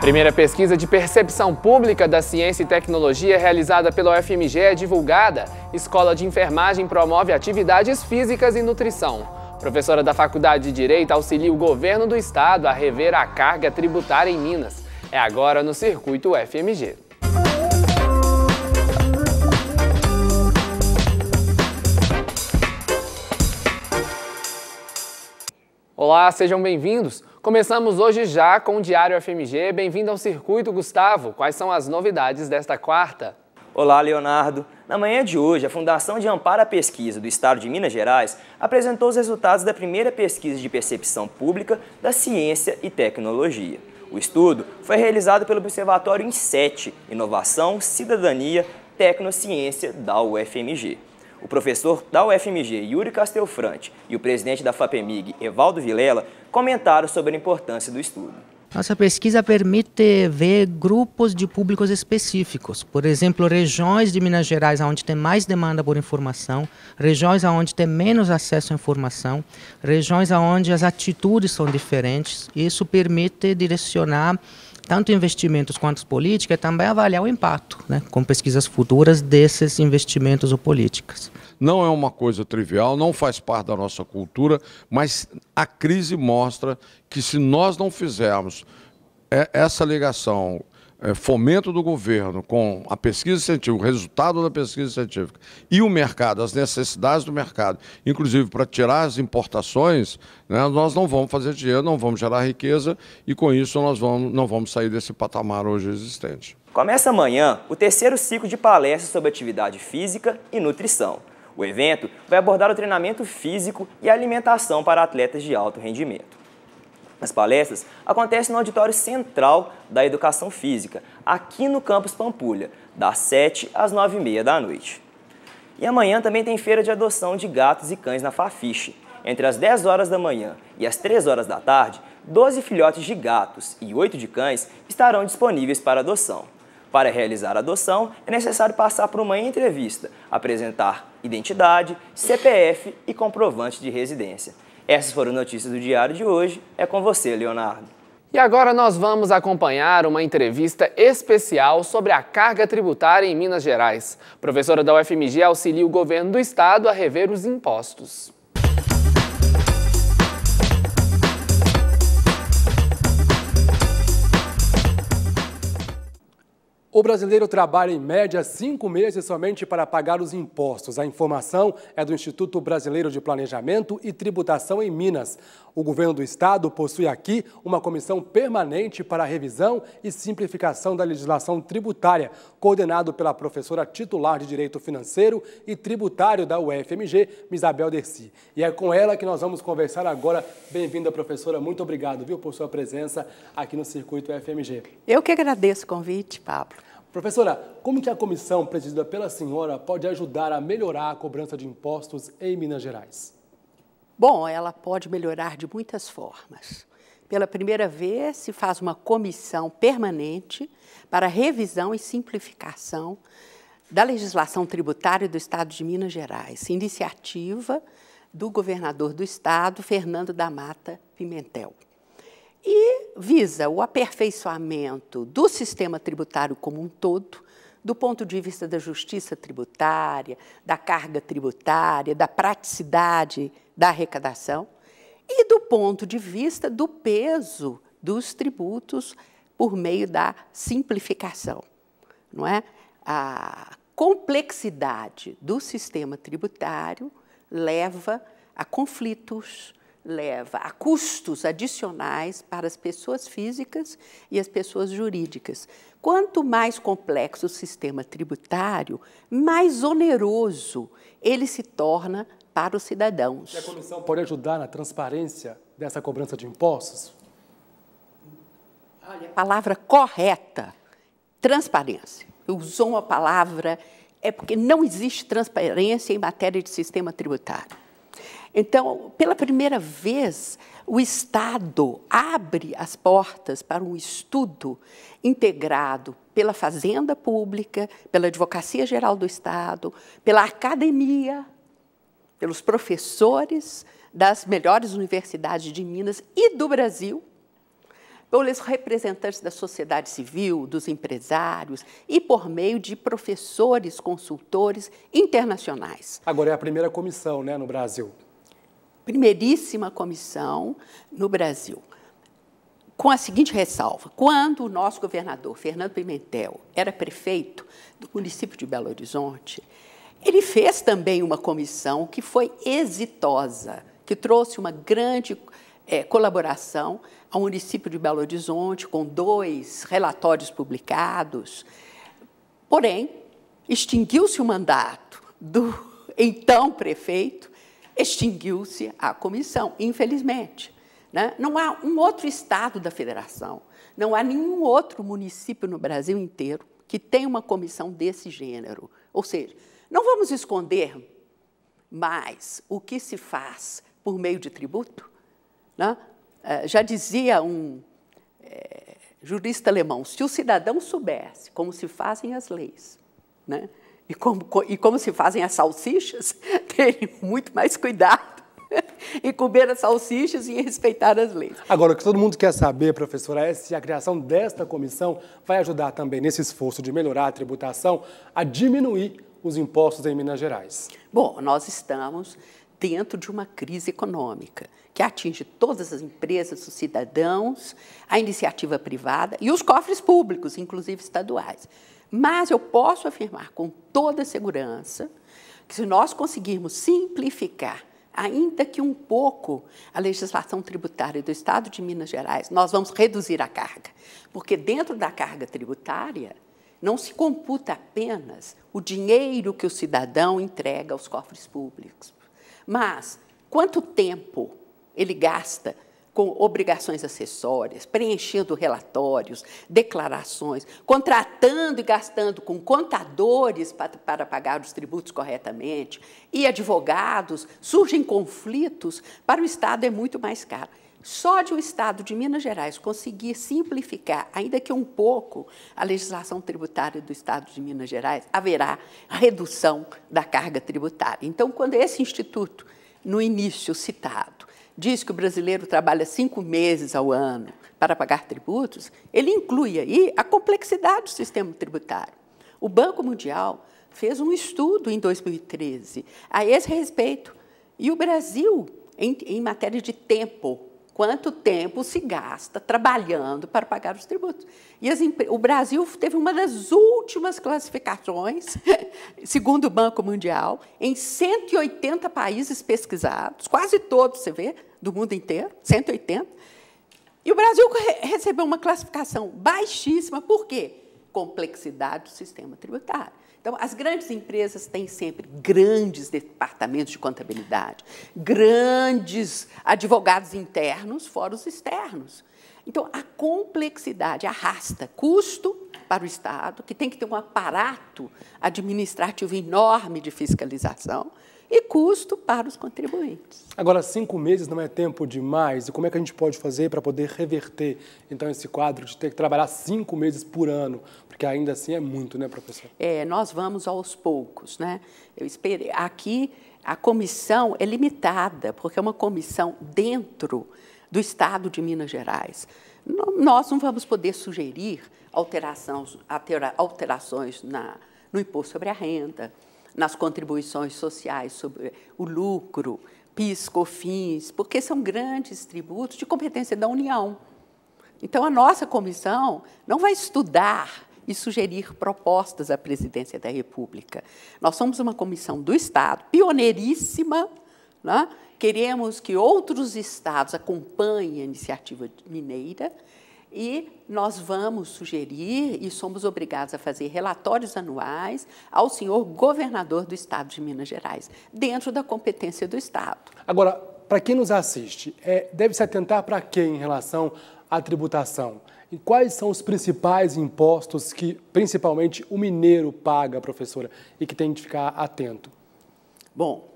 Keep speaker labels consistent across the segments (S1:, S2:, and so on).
S1: Primeira pesquisa de percepção pública da ciência e tecnologia realizada pela UFMG é divulgada. Escola de Enfermagem promove atividades físicas e nutrição. Professora da Faculdade de Direito auxilia o governo do estado a rever a carga tributária em Minas. É agora no Circuito UFMG. Olá, sejam bem-vindos. Começamos hoje já com o Diário UFMG. Bem-vindo ao Circuito, Gustavo. Quais são as novidades desta quarta?
S2: Olá, Leonardo. Na manhã de hoje, a Fundação de Amparo à Pesquisa do Estado de Minas Gerais apresentou os resultados da primeira pesquisa de percepção pública da ciência e tecnologia. O estudo foi realizado pelo Observatório INSET, Inovação, Cidadania, Tecnociência da UFMG. O professor da UFMG, Yuri Castelfrante, e o presidente da FAPEMIG, Evaldo Vilela, comentaram sobre a importância do estudo.
S3: Nossa pesquisa permite ver grupos de públicos específicos, por exemplo, regiões de Minas Gerais onde tem mais demanda por informação, regiões onde tem menos acesso à informação, regiões onde as atitudes são diferentes. Isso permite direcionar tanto investimentos quanto políticas e também avaliar o impacto, com pesquisas futuras desses investimentos ou políticas.
S4: Não é uma coisa trivial, não faz parte da nossa cultura, mas a crise mostra que se nós não fizermos essa ligação, fomento do governo com a pesquisa científica, o resultado da pesquisa científica e o mercado, as necessidades do mercado, inclusive para tirar as importações, nós não vamos fazer dinheiro, não vamos gerar riqueza e com isso nós não vamos sair desse patamar hoje existente.
S2: Começa amanhã o terceiro ciclo de palestras sobre atividade física e nutrição. O evento vai abordar o treinamento físico e a alimentação para atletas de alto rendimento. As palestras acontecem no auditório central da Educação Física, aqui no Campus Pampulha, das 7 às 9h30 da noite. E amanhã também tem feira de adoção de gatos e cães na Fafiche. Entre as 10 horas da manhã e as 3 horas da tarde, 12 filhotes de gatos e 8 de cães estarão disponíveis para adoção. Para realizar a adoção, é necessário passar por uma entrevista, apresentar identidade, CPF e comprovante de residência. Essas foram notícias do diário de hoje. É com você, Leonardo.
S1: E agora nós vamos acompanhar uma entrevista especial sobre a carga tributária em Minas Gerais. Professora da UFMG auxilia o governo do estado a rever os impostos.
S5: O brasileiro trabalha em média 5 meses somente para pagar os impostos. A informação é do Instituto Brasileiro de Planejamento e Tributação em Minas. O governo do estado possui aqui uma comissão permanente para a revisão e simplificação da legislação tributária, coordenado pela professora titular de Direito Financeiro e Tributário da UFMG, Isabel Dercy. E é com ela que nós vamos conversar agora. Bem-vinda, professora. Muito obrigado, por sua presença aqui no Circuito UFMG.
S6: Eu que agradeço o convite, Pablo.
S5: Professora, como que a comissão presidida pela senhora pode ajudar a melhorar a cobrança de impostos em Minas Gerais?
S6: Bom, ela pode melhorar de muitas formas. Pela primeira vez, se faz uma comissão permanente para revisão e simplificação da legislação tributária do Estado de Minas Gerais, iniciativa do governador do estado, Fernando da Mata Pimentel. E visa o aperfeiçoamento do sistema tributário como um todo, do ponto de vista da justiça tributária, da carga tributária, da praticidade da arrecadação e do ponto de vista do peso dos tributos por meio da simplificação, não é? A complexidade do sistema tributário leva a conflitos, leva a custos adicionais para as pessoas físicas e as pessoas jurídicas. Quanto mais complexo o sistema tributário, mais oneroso ele se torna para os cidadãos.
S5: E a comissão pode ajudar na transparência dessa cobrança de impostos?
S6: Olha, a palavra correta, transparência. Usou uma palavra, é porque não existe transparência em matéria de sistema tributário. Então, pela primeira vez, o Estado abre as portas para um estudo integrado pela Fazenda Pública, pela Advocacia Geral do Estado, pela academia, pelos professores das melhores universidades de Minas e do Brasil, pelos representantes da sociedade civil, dos empresários e por meio de professores, consultores internacionais.
S5: Agora é a primeira comissão, né, no Brasil.
S6: Primeiríssima comissão no Brasil. Com a seguinte ressalva: quando o nosso governador, Fernando Pimentel, era prefeito do município de Belo Horizonte, ele fez também uma comissão que foi exitosa, que trouxe uma grande colaboração ao município de Belo Horizonte, com 2 relatórios publicados. Porém, extinguiu-se o mandato do então prefeito, extinguiu-se a comissão, infelizmente. Né? Não há um outro estado da federação, não há nenhum outro município no Brasil inteiro que tenha uma comissão desse gênero. Ou seja, não vamos esconder mais o que se faz por meio de tributo. Né? Já dizia um jurista alemão, se o cidadão soubesse como se fazem as leis, né? e como se fazem as salsichas, teria muito mais cuidado em comer as salsichas e em respeitar as leis.
S5: Agora, o que todo mundo quer saber, professora, é se a criação desta comissão vai ajudar também nesse esforço de melhorar a tributação a diminuir os impostos em Minas Gerais.
S6: Bom, nós estamos dentro de uma crise econômica que atinge todas as empresas, os cidadãos, a iniciativa privada e os cofres públicos, inclusive estaduais. Mas eu posso afirmar com toda segurança que se nós conseguirmos simplificar, ainda que um pouco, a legislação tributária do Estado de Minas Gerais, nós vamos reduzir a carga. Porque dentro da carga tributária não se computa apenas o dinheiro que o cidadão entrega aos cofres públicos, mas quanto tempo ele gasta com obrigações acessórias, preenchendo relatórios, declarações, contratando e gastando com contadores para pagar os tributos corretamente, e advogados, surgem conflitos, para o Estado é muito mais caro. Só de o Estado de Minas Gerais conseguir simplificar, ainda que um pouco, a legislação tributária do Estado de Minas Gerais, haverá redução da carga tributária. Então, quando esse instituto, no início citado, diz que o brasileiro trabalha 5 meses ao ano para pagar tributos, ele inclui aí a complexidade do sistema tributário. O Banco Mundial fez um estudo em 2013 a esse respeito. E o Brasil, em matéria de tempo, quanto tempo se gasta trabalhando para pagar os tributos. E o Brasil teve uma das últimas classificações, segundo o Banco Mundial, em 180 países pesquisados, quase todos, você vê, do mundo inteiro, 180. E o Brasil recebeu uma classificação baixíssima. Por quê? Complexidade do sistema tributário. Então, as grandes empresas têm sempre grandes departamentos de contabilidade, grandes advogados internos, fora os externos. Então, a complexidade arrasta custo para o Estado, que tem que ter um aparato administrativo enorme de fiscalização, e custo para os contribuintes.
S5: Agora, 5 meses não é tempo demais? E como é que a gente pode fazer para poder reverter, então, esse quadro de ter que trabalhar 5 meses por ano? Porque ainda assim é muito, né, professor?
S6: Nós vamos aos poucos, né? Eu esperei. Aqui, a comissão é limitada, porque é uma comissão dentro do Estado de Minas Gerais. Nós não vamos poder sugerir alterações no imposto sobre a renda, nas contribuições sociais sobre o lucro, PIS, COFINS, porque são grandes tributos de competência da União. Então, a nossa comissão não vai estudar e sugerir propostas à presidência da República. Nós somos uma comissão do Estado, pioneiríssima, né? Queremos que outros estados acompanhem a iniciativa mineira, e nós vamos sugerir, e somos obrigados a fazer relatórios anuais ao senhor governador do Estado de Minas Gerais, dentro da competência do Estado.
S5: Agora, para quem nos assiste, deve se atentar para quê em relação à tributação? E quais são os principais impostos que, principalmente, o mineiro paga, professora, e que tem que ficar atento?
S6: Bom,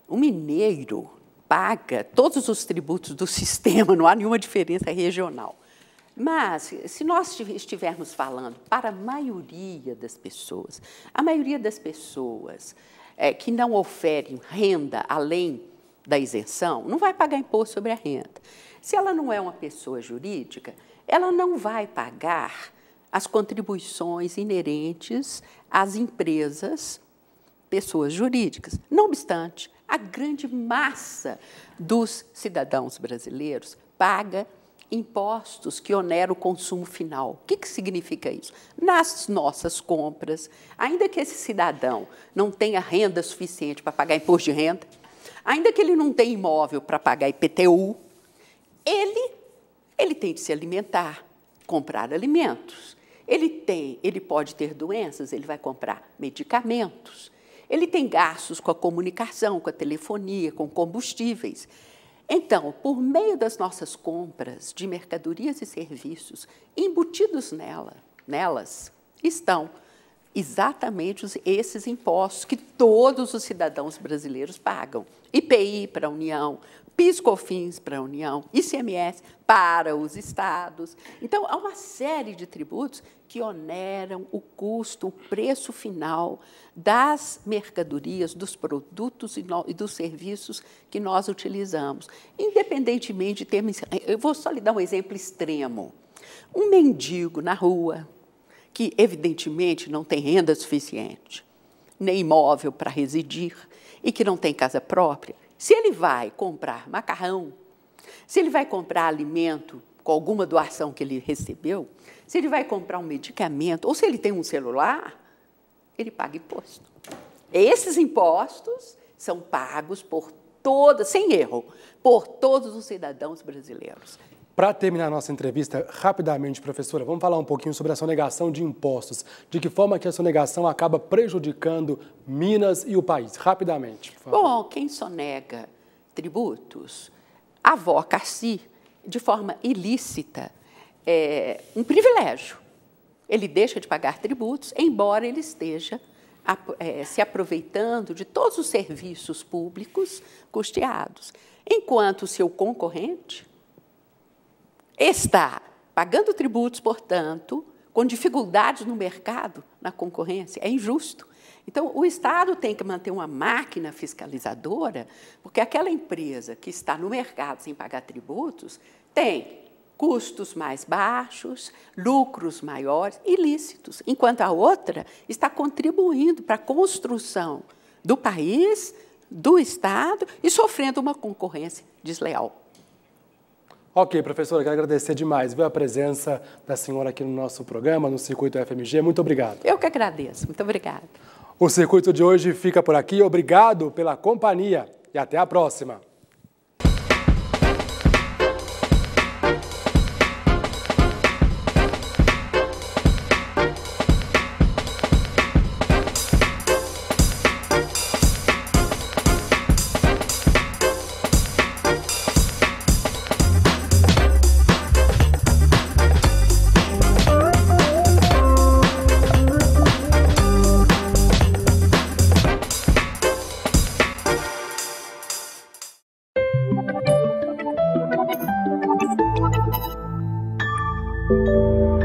S6: o mineiro paga todos os tributos do sistema, não há nenhuma diferença regional. Mas, se nós estivermos falando para a maioria das pessoas que não oferem renda além da isenção, não vai pagar imposto sobre a renda. Se ela não é uma pessoa jurídica, ela não vai pagar as contribuições inerentes às empresas, pessoas jurídicas. Não obstante, a grande massa dos cidadãos brasileiros paga impostos que oneram o consumo final. O que significa isso? Nas nossas compras, ainda que esse cidadão não tenha renda suficiente para pagar imposto de renda, ainda que ele não tenha imóvel para pagar IPTU, ele tem de se alimentar, comprar alimentos. Ele pode ter doenças, ele vai comprar medicamentos. Ele tem gastos com a comunicação, com a telefonia, com combustíveis. Então, por meio das nossas compras de mercadorias e serviços, embutidos nelas estão exatamente esses impostos que todos os cidadãos brasileiros pagam. IPI para a União, PIS/COFINS para a União, ICMS para os estados. Então, há uma série de tributos que oneram o custo, o preço final das mercadorias, dos produtos e dos serviços que nós utilizamos. Independentemente de termos... Eu vou só lhe dar um exemplo extremo. Um mendigo na rua, que evidentemente não tem renda suficiente, nem imóvel para residir e que não tem casa própria, se ele vai comprar macarrão, se ele vai comprar alimento com alguma doação que ele recebeu, se ele vai comprar um medicamento, ou se ele tem um celular, ele paga imposto. Esses impostos são pagos por sem erro, por todos os cidadãos brasileiros.
S5: Para terminar a nossa entrevista, rapidamente, professora, vamos falar um pouquinho sobre a sonegação de impostos. De que forma que a sonegação acaba prejudicando Minas e o país? Rapidamente, por favor.
S6: Bom, quem sonega tributos, avoca-se de forma ilícita um privilégio. Ele deixa de pagar tributos, embora ele esteja se aproveitando de todos os serviços públicos custeados, enquanto o seu concorrente está pagando tributos, portanto, com dificuldades no mercado, na concorrência. É injusto. Então, o Estado tem que manter uma máquina fiscalizadora, porque aquela empresa que está no mercado sem pagar tributos tem custos mais baixos, lucros maiores, ilícitos, enquanto a outra está contribuindo para a construção do país, do Estado e sofrendo uma concorrência desleal.
S5: Ok, professora, quero agradecer demais, viu, a presença da senhora aqui no nosso programa, no Circuito FMG. Muito obrigado.
S6: Eu que agradeço. Muito obrigada.
S5: O Circuito de hoje fica por aqui. Obrigado pela companhia e até a próxima.
S7: Música